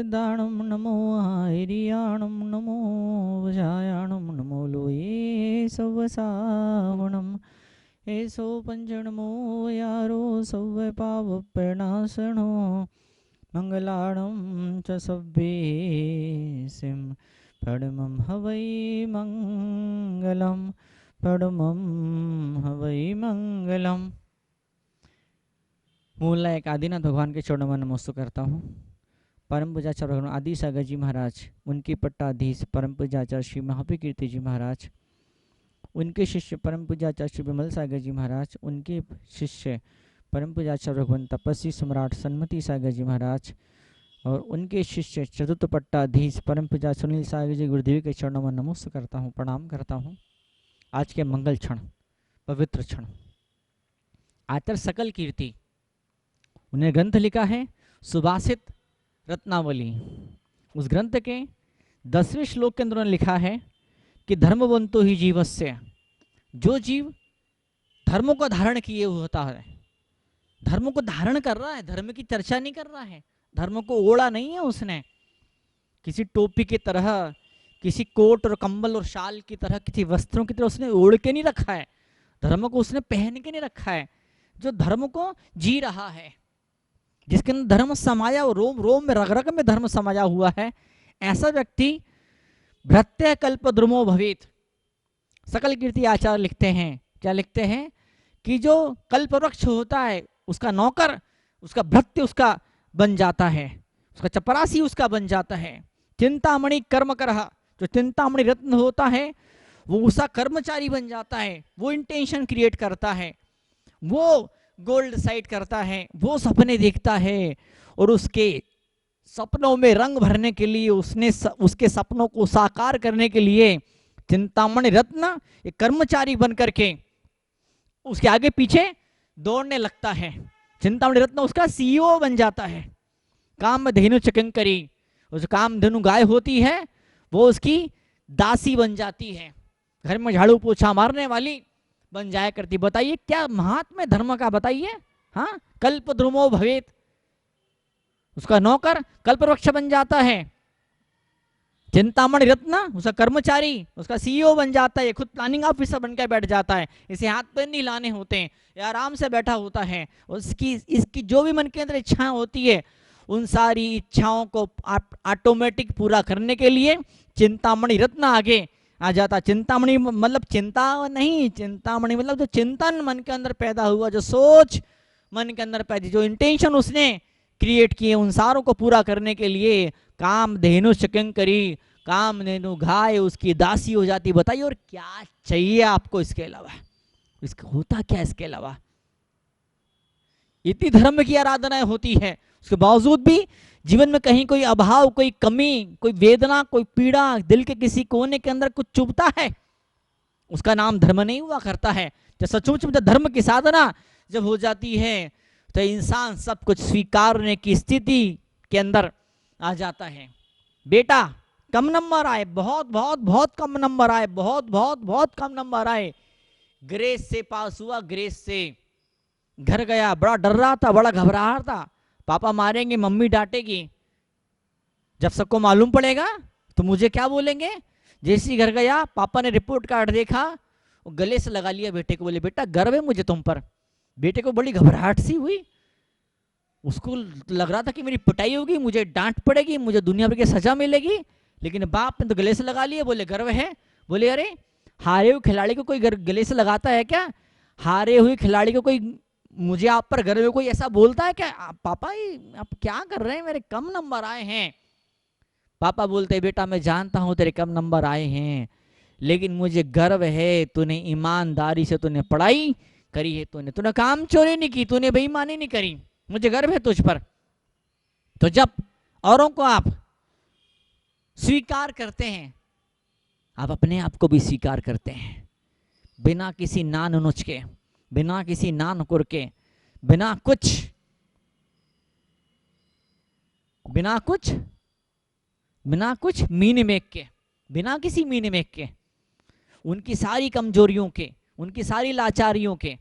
सिद्धाणं नमो आयर्याणं नमो वजायाणं नमो लोये सवसावणम् एसो पंचनमो यारो सव्य पावप्रणाशनो मंगलाणं च सव्येसिं परमं हवै मंगलम परमं हवै मंगलम। मूला एक आदिनाथ भगवान के चरणों में नमस्कार करता हूँ। परम पूजाचार्य भगवान आदि सागर जी महाराज, उनके पट्टाधीश परम पूजाचार्य श्री महापी कीर्ति जी महाराज, उनके शिष्य परम पूजाचार्य श्री विमल सागर जी महाराज, उनके शिष्य परम पूजाचार्य भगवान तपस्वी सम्राट सन्मति सागर जी महाराज और उनके शिष्य चतुर्थ पट्टाधीश परम पूजा सुनील सागर जी गुरुदेव के चरणों में नमस्कार करता हूँ, प्रणाम करता हूँ। आज के मंगल क्षण, पवित्र क्षण, आतर सकल कीर्ति, उन्हें ग्रंथ लिखा है सुभाषित रत्नावली। उस ग्रंथ के 10वें श्लोक के अंदर उन्होंने लिखा है कि धर्मवंतो ही जीवस्य, जो जीव धर्म को धारण किए होता है, धर्म को धारण कर रहा है, धर्म की चर्चा नहीं कर रहा है, धर्म को ओढ़ा नहीं है उसने किसी टोपी की तरह, किसी कोट और कंबल और शाल की तरह, किसी वस्त्रों की तरह उसने ओढ़ के नहीं रखा है, धर्म को उसने पहन के नहीं रखा है। जो धर्म को जी रहा है, जिसके अंदर धर्म समाया, रोम रोम में रग रग में धर्म समाया हुआ है, ऐसा व्यक्ति भृत्य कल्प द्रुमो भवेत। सकल कीर्ति आचार्य लिखते हैं, क्या लिखते हैं कि जो कल्प वृक्ष होता है उसका नौकर, उसका भृत्य उसका बन जाता है, उसका चपरासी उसका बन जाता है। चिंतामणि कर्म करह, जो चिंतामणि रत्न होता है वो उसका कर्मचारी बन जाता है, वो इंटेंशन क्रिएट करता है, वो गोल्ड साइड करता है, वो सपने देखता है और उसके सपनों में रंग भरने के लिए, उसके सपनों को साकार करने के लिए चिंतामणि रत्न एक कर्मचारी बन करके उसके आगे पीछे दौड़ने लगता है। चिंतामणि रत्न उसका सीईओ बन जाता है। कामधेनु चकंकरी, उस कामधेनु गाय होती है वो उसकी दासी बन जाती है, घर में झाड़ू पोछा मारने वाली बन जाया करती। बताइए क्या महात्म्य धर्म का, बताइए। हाँ, कल्प द्रुमो भवेत, उसका नौकर कल्पवृक्ष बन जाता है। चिंतामणि रत्न उसका कर्मचारी, उसका सीईओ बन जाता है, खुद प्लानिंग ऑफिसर बनकर बैठ जाता है, इसे हाथ पैर नहीं लाने होते हैं, ये आराम से बैठा होता है। उसकी इसकी जो भी मन के अंदर इच्छाएं होती है उन सारी इच्छाओं को ऑटोमेटिक पूरा करने के लिए चिंतामणि रत्न आगे आ जाता। चिंतामणि मतलब चिंता नहीं, चिंतामणि मतलब जो चिंतन मन के अंदर पैदा हुआ, जो सोच मन के अंदर पैदा, जो इंटेंशन उसने क्रिएट किए, उन सारों को पूरा करने के लिए कामधेनु शकंकरी, कामधेनु गाय उसकी दासी हो जाती। बताइए और क्या चाहिए आपको इसके अलावा, इसका होता क्या इसके अलावा। इतनी धर्म की आराधनाएं होती है, उसके बावजूद भी जीवन में कहीं कोई अभाव, कोई कमी, कोई वेदना, कोई पीड़ा, दिल के किसी कोने के अंदर कुछ चुभता है, उसका नाम धर्म नहीं हुआ करता है। जब सचमुच में धर्म की साधना जब हो जाती है तो इंसान सब कुछ स्वीकारने की स्थिति के अंदर आ जाता है। बेटा कम नंबर आए, बहुत बहुत बहुत कम नंबर आए, बहुत बहुत बहुत कम नंबर आए, ग्रेस से पास हुआ, ग्रेस से घर गया, बड़ा डर रहा था, बड़ा घबराहट था, पापा मारेंगे, मम्मी डांटेगी, जब सबको मालूम पड़ेगा तो मुझे क्या बोलेंगे। जैसे ही घर गया, पापा ने रिपोर्ट कार्ड देखा, वो गले से लगा लिया बेटे को, बोले बेटा गर्व है मुझे तुम पर। बेटे को बड़ी घबराहट सी हुई, उसको लग रहा था कि मेरी पिटाई होगी, मुझे डांट पड़ेगी, मुझे दुनिया भर की सजा मिलेगी, लेकिन बाप ने तो गले से लगा लिया, बोले गर्व है। बोले अरे हारे हुए खिलाड़ी को कोई गले से लगाता है क्या, हारे हुए खिलाड़ी को कोई, मुझे आप पर गर्व है, कोई ऐसा बोलता है क्या। पापा आप क्या कर रहे हैं, मेरे कम नंबर आए हैं। पापा बोलते बेटा मैं जानता हूं तेरे कम नंबर आए हैं, लेकिन मुझे गर्व है, तूने ईमानदारी से तूने पढ़ाई करी है, तूने काम चोरी नहीं की, तूने बेईमानी नहीं करी, मुझे गर्व है तुझ पर। तो जब औरों को आप स्वीकार करते हैं, आप अपने आप को भी स्वीकार करते हैं, बिना किसी नान नुच के, बिना किसी नान कुर के, बिना कुछ मीन मेक के, बिना किसी मीन मेक के, उनकी सारी कमजोरियों के, उनकी सारी लाचारियों के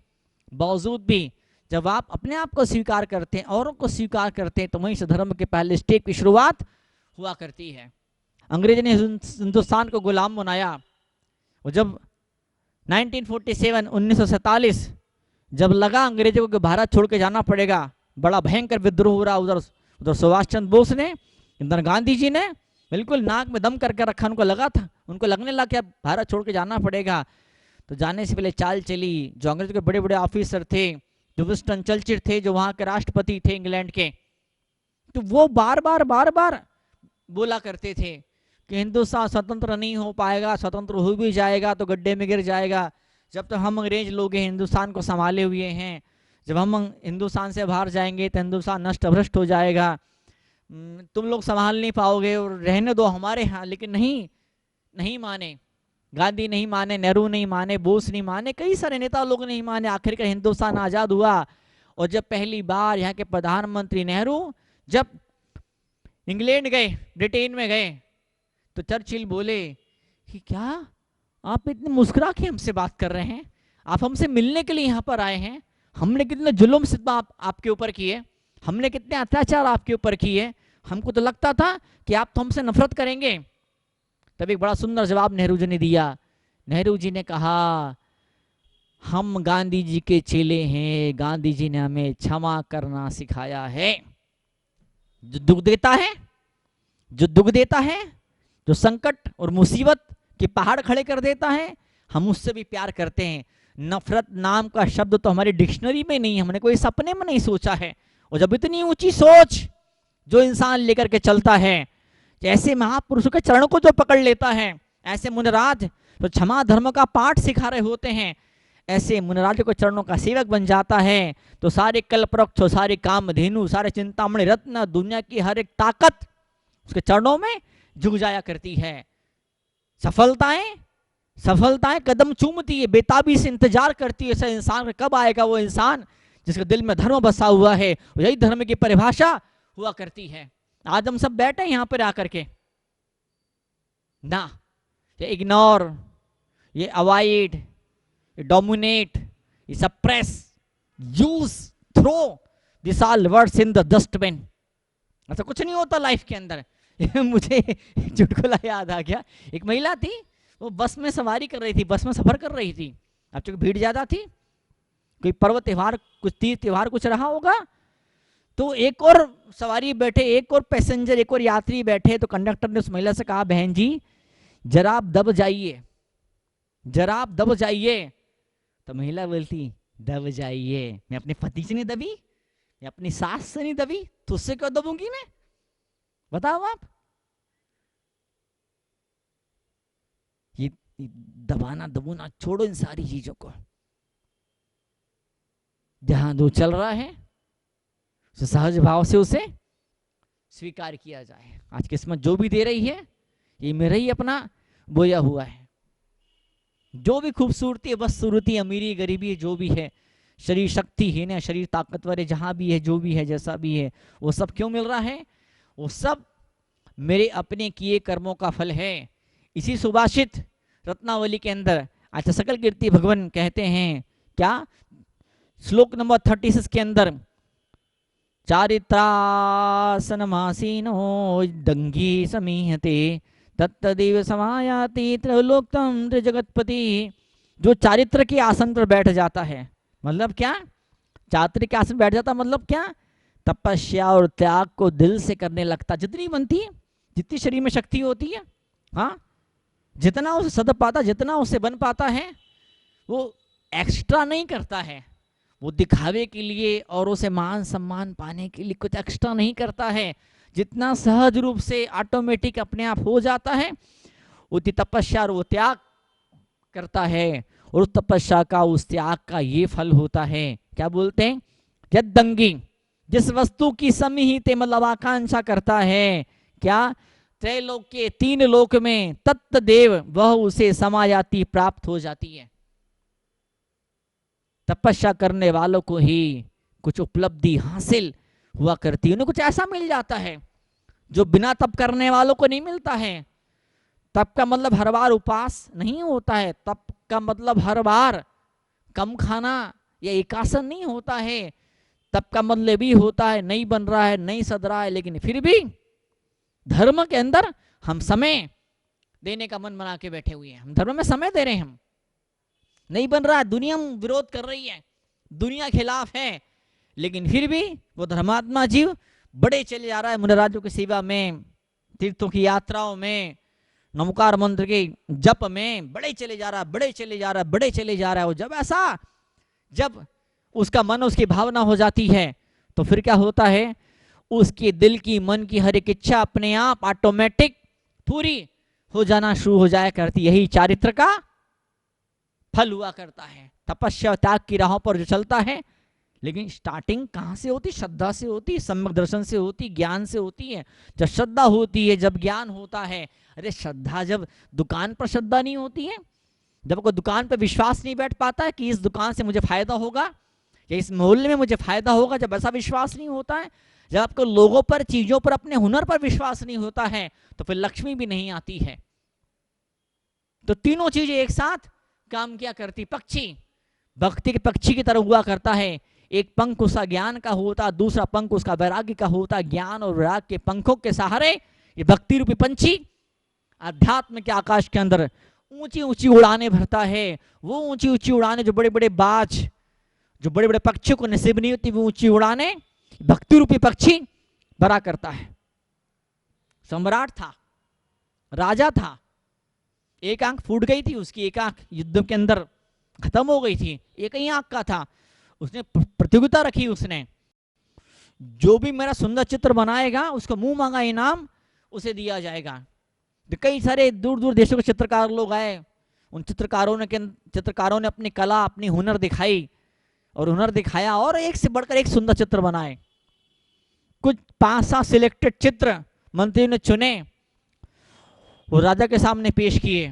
बावजूद भी जब आप अपने आप को स्वीकार करते हैं, औरों को स्वीकार करते हैं, तो वहीं से धर्म के पहले स्टेप की शुरुआत हुआ करती है। अंग्रेज ने हिंदुस्तान को गुलाम बनाया, और जब 1947 1947 जब लगा अंग्रेजों को कि भारत छोड़ के जाना पड़ेगा, बड़ा भयंकर विद्रोह हो रहा, उधर उधर सुभाष चंद्र बोस ने, इधर गांधी जी ने बिल्कुल नाक में दम करके रखा। उनको लगा था, उनको लगने लगा कि अब भारत छोड़ के जाना पड़ेगा। तो जाने से पहले चाल चली, जो अंग्रेजों के बड़े बड़े ऑफिसर थे, जो विंस्टन चर्चिल थे, जो वहाँ के राष्ट्रपति थे इंग्लैंड के, तो वो बार बार बोला करते थे कि हिंदुस्तान स्वतंत्र नहीं हो पाएगा, स्वतंत्र हो भी जाएगा तो गड्ढे में गिर जाएगा। जब तक हम अंग्रेज लोग हिंदुस्तान को संभाले हुए हैं, जब हम हिंदुस्तान से बाहर जाएंगे तो हिंदुस्तान नष्ट भ्रष्ट हो जाएगा, तुम लोग संभाल नहीं पाओगे और रहने दो हमारे यहाँ। लेकिन नहीं माने, गांधी नहीं माने, नेहरू नहीं माने, बोस नहीं माने, कई सारे नेता लोग नहीं माने। आखिरकार हिंदुस्तान आज़ाद हुआ। और जब पहली बार यहाँ के प्रधानमंत्री नेहरू जब इंग्लैंड गए, ब्रिटेन में गए, तो चर्चिल बोले कि क्या आप इतने मुस्कुरा के हमसे बात कर रहे हैं, आप हमसे मिलने के लिए यहाँ पर आए हैं, हमने कितने जुल्म सितम आपके ऊपर किए, हमने कितने अत्याचार आपके ऊपर किए, हमको तो लगता था कि आप तो हमसे नफरत करेंगे। तब एक बड़ा सुंदर जवाब नेहरू जी ने दिया। नेहरू जी ने कहा, हम गांधी जी के चेले हैं, गांधी जी ने हमें क्षमा करना सिखाया है। जो दुख देता है, जो संकट और मुसीबत के पहाड़ खड़े कर देता है, हम उससे भी प्यार करते हैं। नफरत नाम का शब्द तो हमारी डिक्शनरी में नहीं, हमने कोई सपने में नहीं सोचा है। और जब इतनी ऊंची सोच जो इंसान लेकर के चलता है, ऐसे महापुरुषों के चरणों को जो पकड़ लेता है, ऐसे मुनिराज तो क्षमा धर्म का पाठ सिखा रहे होते हैं, ऐसे मुनिराज को चरणों का सेवक बन जाता है, तो सारे कल्पवृक्ष, सारे कामधेनु, सारे चिंतामणि रत्न, दुनिया की हर एक ताकत उसके चरणों में झुक जाया करती है। सफलताएं कदम चूमती है, बेताबी से इंतजार करती है। ऐसा इंसान कब आएगा, वो इंसान जिसके दिल में धर्म बसा हुआ है। यही धर्म की परिभाषा हुआ करती है। आज हम सब बैठे हैं यहाँ पर आकर के ना, ये इग्नोर, ये अवॉइड, ये डोमिनेट, ये suppress, use, throw this all words in the dustbin. ऐसा कुछ नहीं होता लाइफ के अंदर। मुझे चुटकुला याद आ गया। एक महिला थी, वो बस में सवारी कर रही थी, बस में सफर कर रही थी। अब चूंकि भीड़ ज्यादा थी, कोई पर्व त्योहार, कुछ तीज त्योहार कुछ रहा होगा, तो एक और सवारी बैठे, एक और पैसेंजर, एक और यात्री बैठे। तो कंडक्टर ने उस महिला से कहा, बहन जी जरा आप दब जाइए, जरा आप दब जाइए। तो महिला बोलती, दब जाइए, मैं अपने पति से नहीं दबी, मैं अपनी सास से नहीं दबी, तो उससे क्यों दबूंगी मैं, बताओ आप। ये दबाना दबूना छोड़ो, इन सारी चीजों को। जहां जो चल रहा है तो सहज भाव से उसे स्वीकार किया जाए। आज किस्मत जो भी दे रही है, ये मेरा ही अपना बोया हुआ है। जो भी खूबसूरती, बदसूरती, अमीरी, गरीबी, जो भी है, शरीर शक्तिहीन है, शरीर ताकतवर है, जहां भी है, जो भी है, जैसा भी है, वो सब क्यों मिल रहा है? वो सब मेरे अपने किए कर्मों का फल है। इसी सुभाषित रत्नावली के अंदर अच्छा सकल कीर्ति भगवान कहते हैं क्या, श्लोक नंबर 36 के अंदर, चारित्रासनमासीनो दंगी समीहते तत्तदेव समायाति त्रैलोक्यम त्रिजगतपति। जो चारित्र के आसन पर बैठ जाता है, मतलब क्या? चारित्र के आसन बैठ जाता मतलब क्या? तपस्या और त्याग को दिल से करने लगता, जितनी बनती है, जितनी शरीर में शक्ति होती है, हाँ, जितना उसे सद पाता, जितना उसे बन पाता है, वो एक्स्ट्रा नहीं करता है। वो दिखावे के लिए और उसे मान सम्मान पाने के लिए कुछ एक्स्ट्रा नहीं करता है। जितना सहज रूप से ऑटोमेटिक अपने आप हो जाता है, उतनी तपस्या और वो त्याग करता है। और उस तपस्या का, उस त्याग का ये फल होता है, क्या बोलते हैं? यद्दंगी, जिस वस्तु की समीहित मतलब आकांक्षा करता है, क्या? त्रैलोक के 3 लोक में तत्तदेव, वह उसे समायाति प्राप्त हो जाती है। तपस्या करने वालों को ही कुछ उपलब्धि हासिल हुआ करती है, उन्हें कुछ ऐसा मिल जाता है जो बिना तप करने वालों को नहीं मिलता है। तप का मतलब हर बार उपवास नहीं होता है, तप का मतलब हर बार कम खाना या एकासन नहीं होता है। तप का मतलब भी होता है नहीं बन रहा है, नहीं सद रहा है, लेकिन फिर भी धर्म के अंदर हम समय देने का मन बना के बैठे हुए हैं, हम धर्म में समय दे रहे हैं, हम नहीं बन रहा, दुनिया विरोध कर रही है, दुनिया खिलाफ है, लेकिन फिर भी वो धर्मात्मा जीव बड़े चले जा रहा है मुनिराजों की सेवा में, तीर्थों की यात्राओं में, नमकार मंत्र के जप में बड़े चले जा रहा है, बड़े चले जा रहा है, बड़े चले जा रहा है। और जब ऐसा, जब उसका मन, उसकी भावना हो जाती है, तो फिर क्या होता है, उसके दिल की, मन की हर एक इच्छा अपने आप ऑटोमेटिक पूरी हो जाना शुरू हो जाया करती। यही चारित्र का फल हुआ करता है। तपस्या त्याग की राहों पर जो चलता है, लेकिन स्टार्टिंग कहाँ से होती? श्रद्धा से होती, सम्यक दर्शन से होती, ज्ञान से होती है। जब श्रद्धा होती है, जब ज्ञान होता है, अरे श्रद्धा, जब दुकान पर श्रद्धा नहीं होती है, जब कोई दुकान पर विश्वास नहीं बैठ पाता है कि इस दुकान से मुझे फायदा होगा या इस मोहल्ले में मुझे फायदा होगा, जब ऐसा विश्वास नहीं होता है, जब आपको लोगों पर, चीजों पर, अपने हुनर पर विश्वास नहीं होता है, तो फिर लक्ष्मी भी नहीं आती है। तो तीनों चीजें एक साथ काम क्या करती? पक्षी भक्ति के पक्षी की तरह हुआ करता है। एक पंख उसका ज्ञान का होता, दूसरा पंख उसका वैराग्य का होता। ज्ञान और वैराग्य के पंखों के सहारे ये भक्ति रूपी पंछी अध्यात्म के आकाश के अंदर ऊंची ऊंची उड़ाने भरता है। वो ऊंची ऊंची उड़ाने, जो बड़े बड़े बाज, जो बड़े बड़े पक्षियों को नसीब नहीं होती, वो ऊंची उड़ाने भक्ति रूपी पक्षी भरा करता है। सम्राट था, राजा था, एक आंख फूट गई थी उसकी, एक आंख युद्ध के अंदर खत्म हो गई थी, एक ही आंख का था। उसने प्रतियोगिता रखी, उसने जो भी मेरा सुंदर चित्र बनाएगा उसको मुंह मांगा इनाम उसे दिया जाएगा। तो कई सारे दूर दूर देशों के चित्रकार लोग आए, उन चित्रकारों ने अपनी कला, अपनी हुनर दिखाई और हुनर दिखाया और एक से बढ़कर एक सुंदर चित्र बनाए। कुछ 5-7 सिलेक्टेड चित्र मंत्री ने चुने, वो राजा के सामने पेश किए।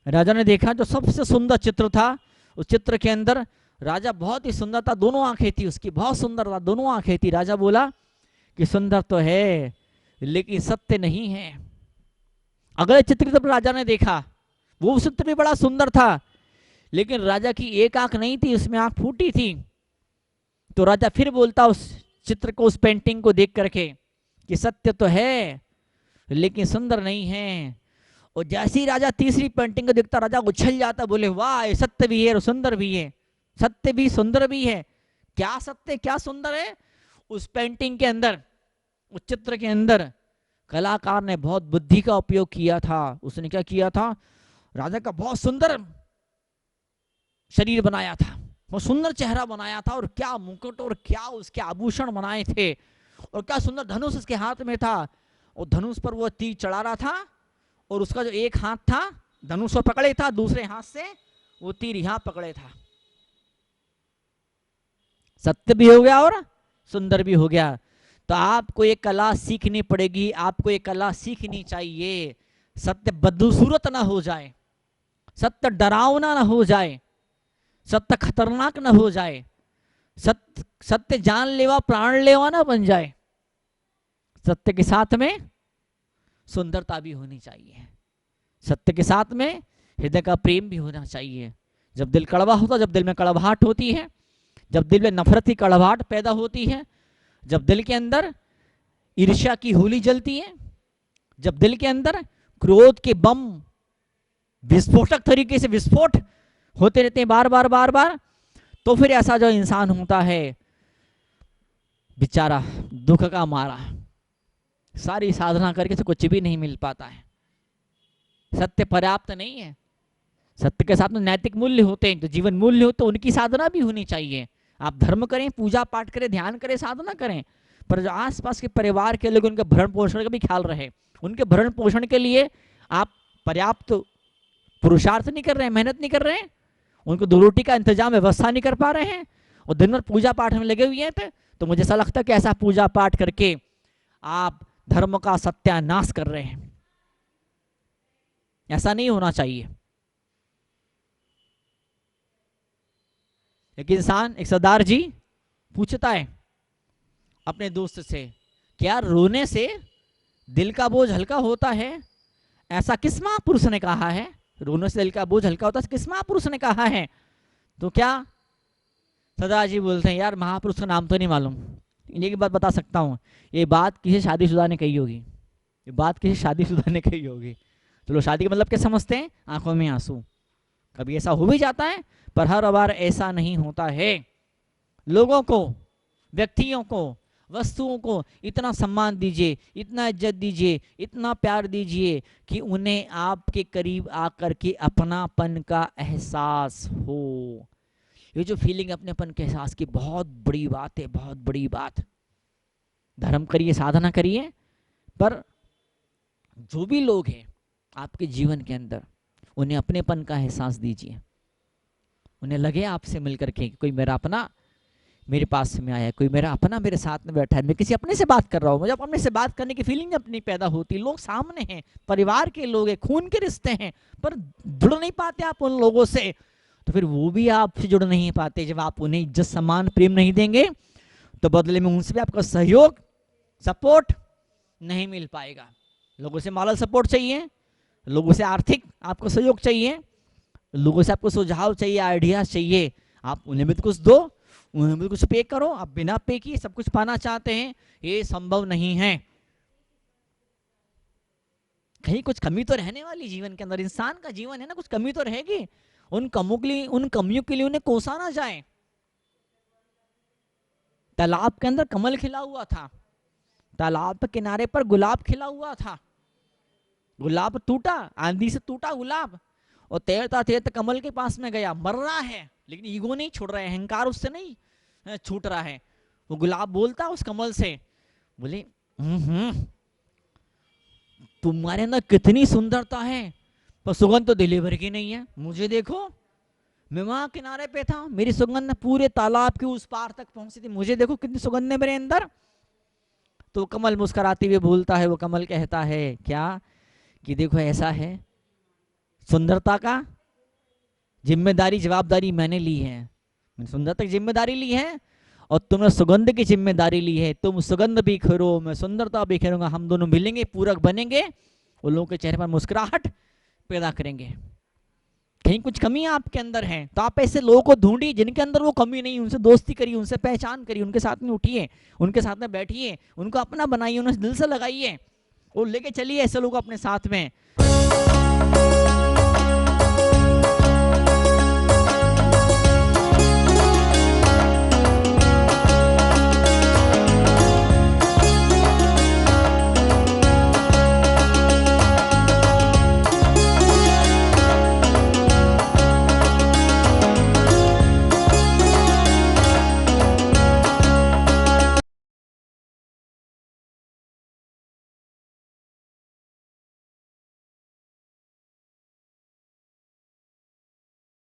राजा ने देखा जो सबसे सुंदर चित्र था, उस चित्र के अंदर राजा बहुत ही सुंदर था, दोनों आंखें थी उसकी, बहुत सुंदर था, दोनों आंखें थी। राजा बोला कि सुंदर तो है लेकिन सत्य नहीं है। अगले चित्र जब राजा ने देखा, वो चित्र भी बड़ा सुंदर था, लेकिन राजा की एक आंख नहीं थी, उसमें आंख फूटी थी। तो राजा फिर बोलता उस चित्र को, उस पेंटिंग को देख करके कि सत्य तो है लेकिन सुंदर नहीं है। और जैसे ही राजा तीसरी पेंटिंग को देखता, राजा उछल जाता, बोले वाह, सत्य भी है और सुंदर भी है, सत्य भी सुंदर भी है। क्या सत्य क्या सुंदर है? उस पेंटिंग के अंदर, उस चित्र के अंदर कलाकार ने बहुत बुद्धि का उपयोग किया था। उसने क्या किया था? राजा का बहुत सुंदर शरीर बनाया था, बहुत सुंदर चेहरा बनाया था, और क्या मुकुट और क्या उसके आभूषण बनाए थे, और क्या सुंदर धनुष उसके हाथ में था, और धनुष पर वो तीर चढ़ा रहा था, और उसका जो एक हाथ था धनुष को पकड़े था, दूसरे हाथ से वो तीर यहां पकड़े था। सत्य भी हो गया और सुंदर भी हो गया। तो आपको ये कला सीखनी पड़ेगी, आपको ये कला सीखनी चाहिए। सत्य बदसूरत ना हो जाए, सत्य डरावना ना हो जाए, सत्य खतरनाक ना हो जाए, सत्य जानलेवा प्राणलेवा ना बन जाए। सत्य के साथ में सुंदरता भी होनी चाहिए, सत्य के साथ में हृदय का प्रेम भी होना चाहिए। जब दिल कड़वा होता, जब दिल में कड़वाहट होती है, जब दिल में नफरत की कड़वाहट पैदा होती है, जब दिल के अंदर ईर्ष्या की होली जलती है, जब दिल के अंदर क्रोध के बम विस्फोटक तरीके से विस्फोट होते रहते हैं बार बार बार बार, तो फिर ऐसा जो इंसान होता है बेचारा दुख का मारा, सारी साधना करके से कुछ भी नहीं मिल पाता है। सत्य पर्याप्त नहीं है, सत्य के साथ में नैतिक मूल्य होते हैं, जो जीवन मूल्य होते हैं, उनकी साधना भी होनी चाहिए। आप धर्म करें, पूजा पाठ करें, ध्यान करें, साधना करें, पर जो आसपास के परिवार के लोग, उनके भरण पोषण का भी ख्याल रहे। उनके भरण पोषण के लिए आप पर्याप्त पुरुषार्थ नहीं कर रहे हैं, मेहनत नहीं कर रहे हैं, उनको दो रोटी का इंतजाम व्यवस्था नहीं कर पा रहे हैं, और दिन भर पूजा पाठ में लगे हुए हैं। तो मुझे ऐसा लगता है कि ऐसा पूजा पाठ करके आप धर्म का सत्यानाश कर रहे हैं। ऐसा नहीं होना चाहिए। एक इंसान, एक सरदार जी पूछता है अपने दोस्त से, क्या रोने से दिल का बोझ हल्का होता है? ऐसा किस महापुरुष ने कहा है? रोने से दिल का बोझ हल्का होता है, किस महापुरुष ने कहा है? तो क्या सरदार जी बोलते हैं, यार महापुरुष का नाम तो नहीं मालूम, ये बात बता सकता हूँ, ये बात किसी शादीशुदा ने कही होगी, ये बात किसी शादीशुदा ने कही होगी। तो लोग शादी का मतलब क्या समझते हैं? आंखों में आंसू। कभी ऐसा हो भी जाता है, पर हर बार ऐसा नहीं होता है। लोगों को, व्यक्तियों को, वस्तुओं को इतना सम्मान दीजिए, इतना इज्जत दीजिए, इतना प्यार दीजिए कि उन्हें आपके करीब आकर के अपनापन का एहसास हो। ये जो फीलिंग अपनेपन के एहसास की बहुत बड़ी बात है, बहुत बड़ी बात। धर्म करिए, साधना करिए, पर जो भी लोग हैं आपके जीवन के अंदर, उन्हें अपनेपन का एहसास दीजिए। उन्हें लगे आपसे मिलकर के कोई मेरा अपना मेरे पास में आया है, कोई मेरा अपना मेरे साथ में बैठा है, मैं किसी अपने से बात कर रहा हूँ। मुझे अपने से बात करने की फीलिंग अपनी पैदा होती। लोग सामने हैं, परिवार के लोग हैं, खून के रिश्ते हैं, पर जुड़ नहीं पाते आप उन लोगों से, तो फिर वो भी आपसे जुड़ नहीं पाते। जब आप उन्हें इज्जत, सम्मान, प्रेम नहीं देंगे, तो बदले में उनसे भी आपका सहयोग, सपोर्ट नहीं मिल पाएगा। लोगों से मॉरल सपोर्ट चाहिए, लोगों से आर्थिक आपको सहयोग चाहिए, लोगों से आपको सुझाव चाहिए, आइडियाज चाहिए। आप उन्हें भी तो कुछ दो, उन्हें भी कुछ पे करो। आप बिना पे किए सब कुछ पाना चाहते हैं, ये संभव नहीं है। कहीं कुछ कमी तो रहने वाली जीवन के अंदर। इंसान का जीवन है ना, कुछ कमी तो रहेगी। उन कमियों के लिए उन्हें कोसा ना जाए। तालाब के अंदर कमल खिला हुआ था, तालाब के किनारे पर गुलाब खिला हुआ था। गुलाब टूटा, आंधी से टूटा गुलाब, और तैरता तैरता कमल के पास में गया। मर रहा है, लेकिन ईगो नहीं छोड़ रहा है, अहंकार उससे नहीं छूट रहा है। वो गुलाब बोलता उस कमल से, बोले तुम्हारे अंदर कितनी सुंदरता है, पर सुगंध तो दिलीवर की नहीं है। मुझे देखो, मैं वहां किनारे पे था, मेरी सुगंध पूरे तालाब के उस पार तक पहुंची थी। मुझे देखो कितनी सुगंध है मेरे अंदर। तो कमल मुस्कुराते हुए बोलता है, वो कमल कहता है क्या, कि देखो ऐसा है, सुंदरता का जिम्मेदारी, जवाबदारी मैंने ली है। मैंने सुंदरता की जिम्मेदारी ली है, और तुमने सुगंध की जिम्मेदारी ली है। तुम सुगंध बिखेरो, मैं सुंदरता बिखेरूंगा, हम दोनों मिलेंगे, पूरक बनेंगे, उन लोगों के चेहरे पर मुस्कुराहट पैदा करेंगे। कहीं कुछ कमी आपके अंदर है, तो आप ऐसे लोगों को ढूंढिए जिनके अंदर वो कमी नहीं, उनसे दोस्ती करिए, उनसे पहचान करिए, उनके साथ में उठिए, उनके साथ में बैठिए, उनको अपना बनाइए, उन्हें दिल से लगाइए और लेके चलिए ऐसे लोग अपने साथ में।